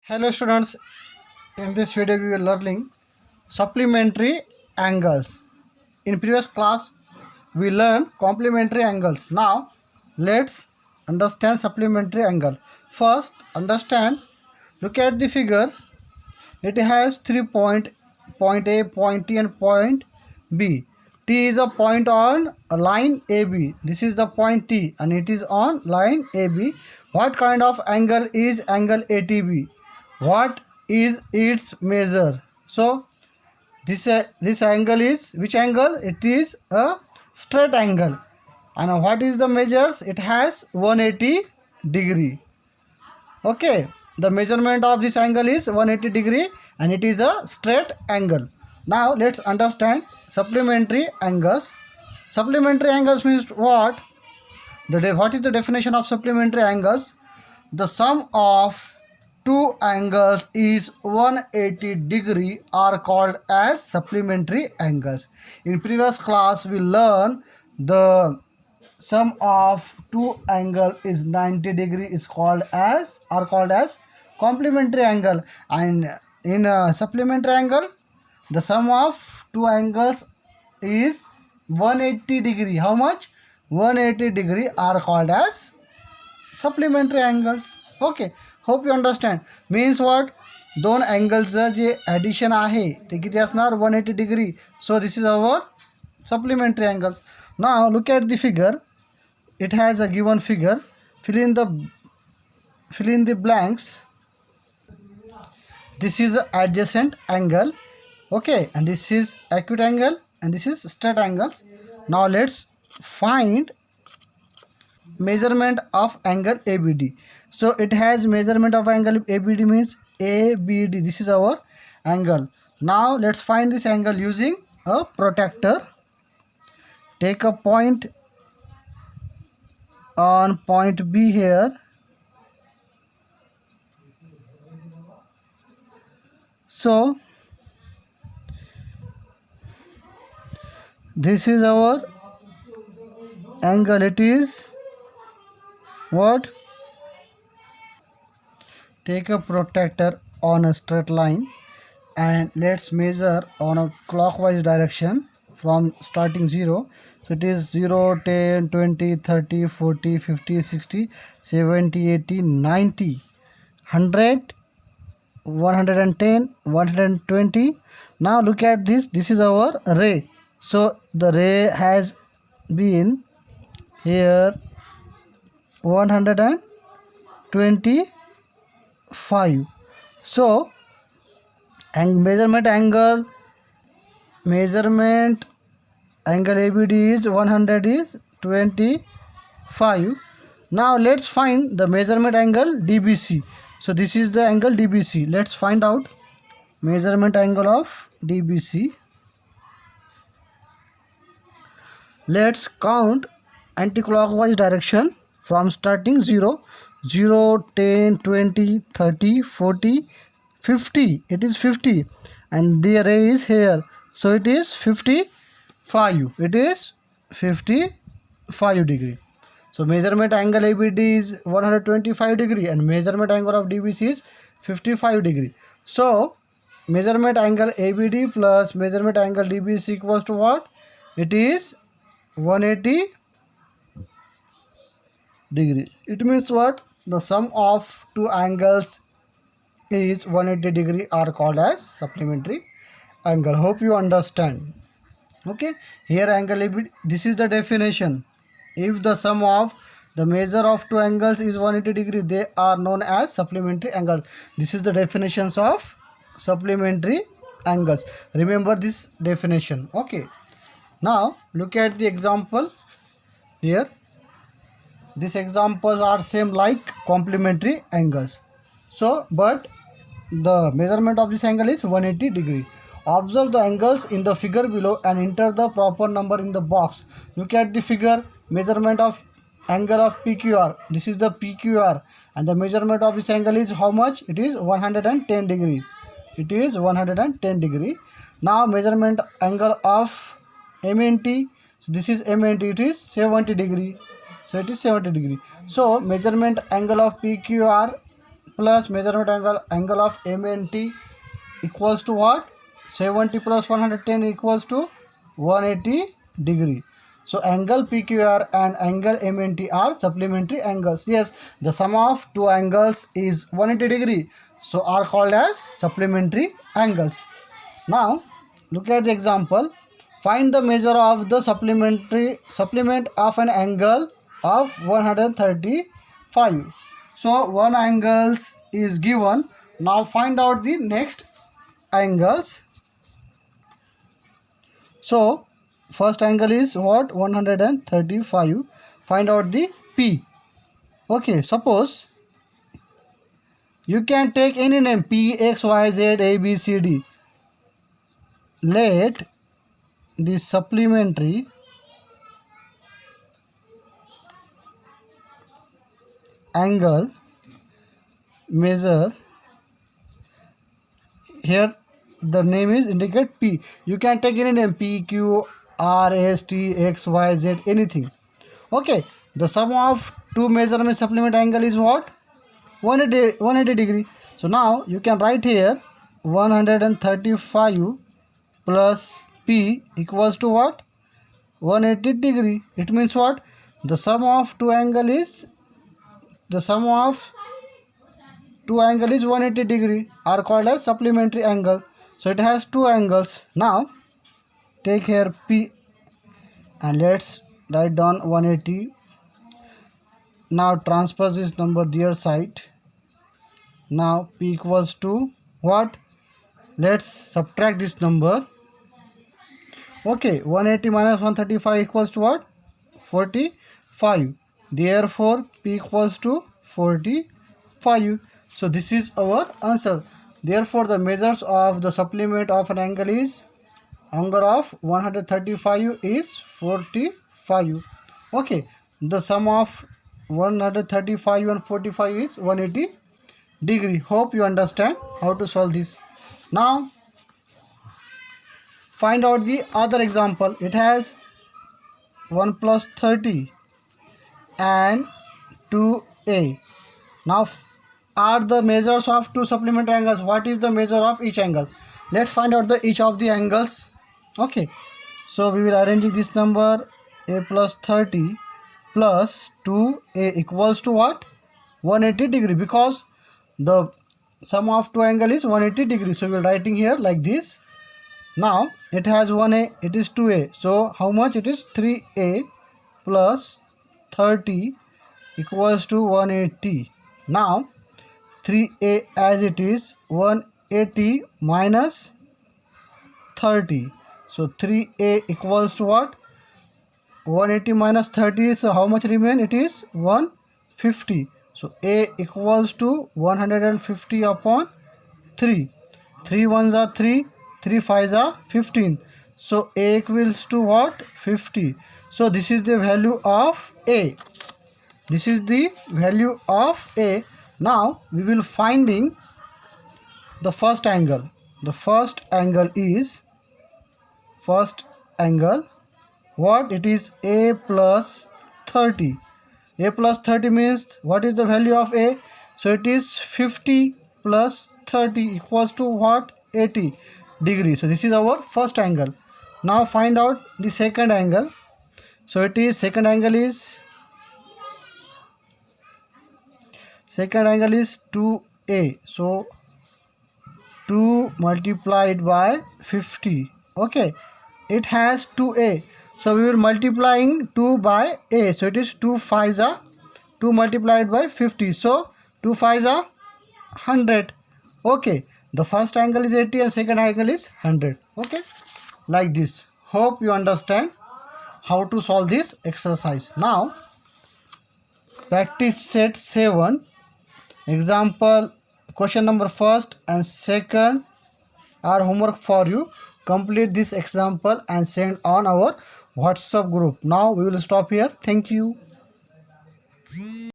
Hello students, in this video we will learning supplementary angles. In previous class we learned complementary angles. Now let's understand supplementary angle. First understand, look at the figure. It has 3 point A, point T and point B. T is a point on a line AB. This is the point T and it is on line AB. What kind of angle is angle ATB? What is its measure? So this angle is which angle? It is a straight angle. And what is the measures? It has 180 degree. Okay, the measurement of this angle is 180 degree and it is a straight angle. Now let's understand supplementary angles. Supplementary angles means what? What is the definition of supplementary angles? The sum of two angles is 180 degree are called as supplementary angles. In previous class we learned the sum of two angle is 90 degree is called as complementary angle, and in a supplementary angle the sum of two angles is 180 degree. How much? 180 degree are called as supplementary angles. Okay, hope you understand. Means what? दोन अँगलचं जे addition आहे ते किती असणार? 180 degree. So this is our supplementary angles. Now look at the figure. It has a given figure. Fill in the blanks. This is adjacent angle. Okay, and this is acute angle and this is straight angle. Now let's find measurement of angle ABD. So it has measurement of angle ABD means ABD. This is our angle. Now let's find this angle using a protractor. Take a point on point B here. So this is our angle. It is what? Take a protractor on a straight line and let's measure on a clockwise direction from starting 0. So it is 0, 10, 20, 30, 40, 50, 60, 70, 80, 90, 100, 110, 120. Now look at this. This is our ray. So the ray has been here 125. So and measurement angle ABD is 125. Now let's find the measurement angle DBC. So this is the angle DBC. Let's find out measurement angle of DBC. Let's count anti-clockwise direction from starting 0, 0, 10, 20, 30, 40, 50. It is 50 and the ray is here. So it is 55. It is 55 degree. So measurement angle ABD is 125 degree and measurement angle of DBC is 55 degree. So measurement angle ABD plus measurement angle DBC equals to what? It is 180 degree. It means what? The sum of two angles is 180 degree are called as supplementary angle. Hope you understand. Okay, here angle ABD, this is the definition. If the sum of the measure of two angles is 180 degree, they are known as supplementary angles. This is the definitions of supplementary angles. Remember this definition. Okay, now look at the example here. These examples are same like complementary angles. So but the measurement of this angle is 180 degree. Observe the angles in the figure below and enter the proper number in the box. Look at the figure. Measurement of angle of PQR. This is the PQR and the measurement of this angle is how much? It is 110 degree. It is 110 degree. Now measurement angle of MNT. So this is MNT. It is 70 degree. So it is 70 degree. So measurement angle of PQR plus measurement angle of MNT equals to what? 70 plus 110 equals to 180 degree. So angle PQR and angle MNT are supplementary angles. Yes, the sum of two angles is 180 degree, so are called as supplementary angles. Now look at the example. Find the measure of the supplement of an angle of 135. So one angle is given. Now find out the next angles. So first angle is what? 135. Find out the P. Okay, suppose you can take any name P, X, Y, Z, A, B, C, D. Let the supplementary angle measure, here the name is indicate P. You can take any name P, Q, R, S, T, X, Y, Z, anything. Okay, the sum of two measurement supplement angle is what? 180 degree. So now you can write here 135 plus P equals to what? 180 degree. It means what? The sum of two angle is 180 degree, are called as supplementary angle. So it has two angles. Now take here P and let's write down 180. Now transfer this number their side. Now P equals to what? Let's subtract this number. Okay, 180 minus 135 equals to what? 45. Therefore P equals to 45. So this is our answer. Therefore the measures of the supplement of an angle is, angle of 135 is 45. Okay, the sum of 135 and 45 is 180 degree. Hope you understand how to solve this. Now find out the other example. It has 1 plus 30 and 2a. Now are the measures of two supplementary angles. What is the measure of each angle? Let's find out the each of the angles. Okay, so we will arrange this number. A plus 30 plus 2a equals to what? 180 degree, because the sum of two angle is 180 degree. So we are writing here like this. Now it has 1a, it is 2a. So how much? It is 3a plus 30 equals to 180. Now 3a as it is, 180 minus 30. So 3a equals to what? 180 minus 30. So how much remain? It is 150. So a equals to 150 upon 3. 3 ones are 3, 3 fives are 15. So a equals to what? 50. So this is the value of a. This is the value of a. Now we will finding the first angle. The first angle is what? It is a plus 30. A plus 30 means what is the value of a? So it is 50 plus 30 equals to what? 80 degrees. So this is our first angle. Now find out the second angle. So it is second angle is 2a. So 2 multiplied by 50. Okay, it has 2a. So we will multiplying 2 by a. So it is 2 fives are 2 multiplied by 50. So 2 fives are 100. Okay, the first angle is 80 and second angle is 100. Okay, like this. Hope you understand how to solve this exercise. Now practice set 7. Example question number first and second are homework for you. Complete this example and send on our WhatsApp group. Now we will stop here. Thank you.